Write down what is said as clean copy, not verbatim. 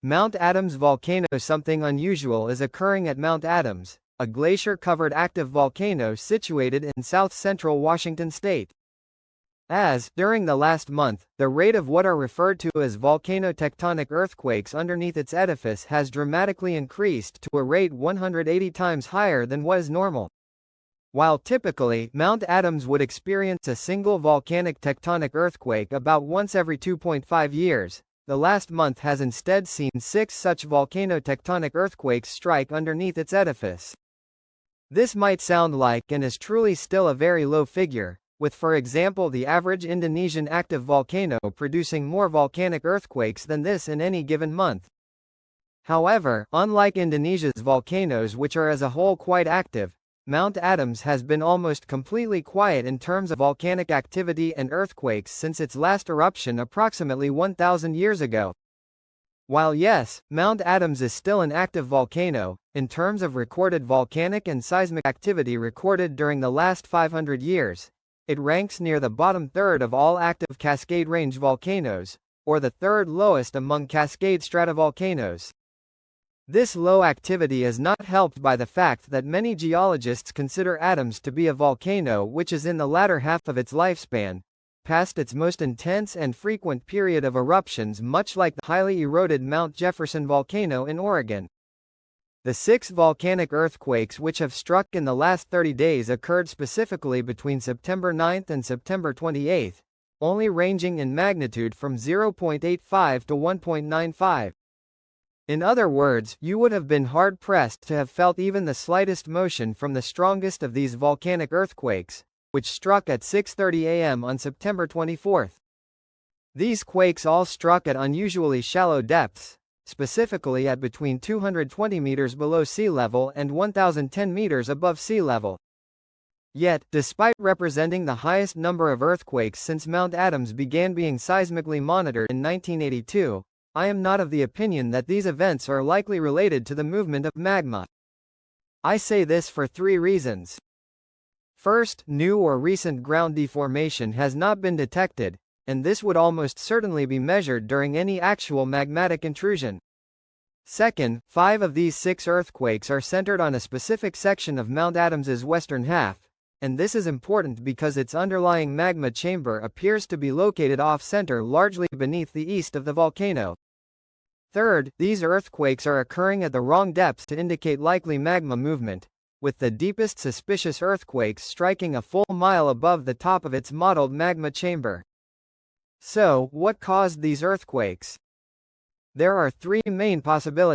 Mount Adams volcano. Something unusual is occurring at Mount Adams, a glacier-covered active volcano situated in south-central Washington state. During the last month, the rate of what are referred to as volcano-tectonic earthquakes underneath its edifice has dramatically increased to a rate 180 times higher than what is normal. While typically, Mount Adams would experience a single volcanic tectonic earthquake about once every 2.5 years, the last month has instead seen 6 such volcano-tectonic earthquakes strike underneath its edifice. This might sound like and is truly still a very low figure, with for example the average Indonesian active volcano producing more volcanic earthquakes than this in any given month. However, unlike Indonesia's volcanoes, which are as a whole quite active, Mount Adams has been almost completely quiet in terms of volcanic activity and earthquakes since its last eruption approximately 1,000 years ago. While yes, Mount Adams is still an active volcano, in terms of recorded volcanic and seismic activity recorded during the last 500 years, it ranks near the bottom third of all active Cascade Range volcanoes, or the third lowest among Cascade stratovolcanoes. This low activity is not helped by the fact that many geologists consider Adams to be a volcano which is in the latter half of its lifespan, past its most intense and frequent period of eruptions, much like the highly eroded Mount Jefferson volcano in Oregon. The 6 volcanic earthquakes which have struck in the last 30 days occurred specifically between September 9 and September 28, only ranging in magnitude from 0.85 to 1.95. In other words, you would have been hard-pressed to have felt even the slightest motion from the strongest of these volcanic earthquakes, which struck at 6:30 a.m. on September 24. These quakes all struck at unusually shallow depths, specifically at between 220 meters below sea level and 1,010 meters above sea level. Yet, despite representing the highest number of earthquakes since Mount Adams began being seismically monitored in 1982, I am not of the opinion that these events are likely related to the movement of magma. I say this for 3 reasons. First, new or recent ground deformation has not been detected, and this would almost certainly be measured during any actual magmatic intrusion. Second, 5 of these 6 earthquakes are centered on a specific section of Mount Adams's western half, and this is important because its underlying magma chamber appears to be located off-center, largely beneath the east of the volcano. Third, these earthquakes are occurring at the wrong depths to indicate likely magma movement, with the deepest suspicious earthquakes striking a full mile above the top of its modeled magma chamber. So, what caused these earthquakes? There are 3 main possibilities.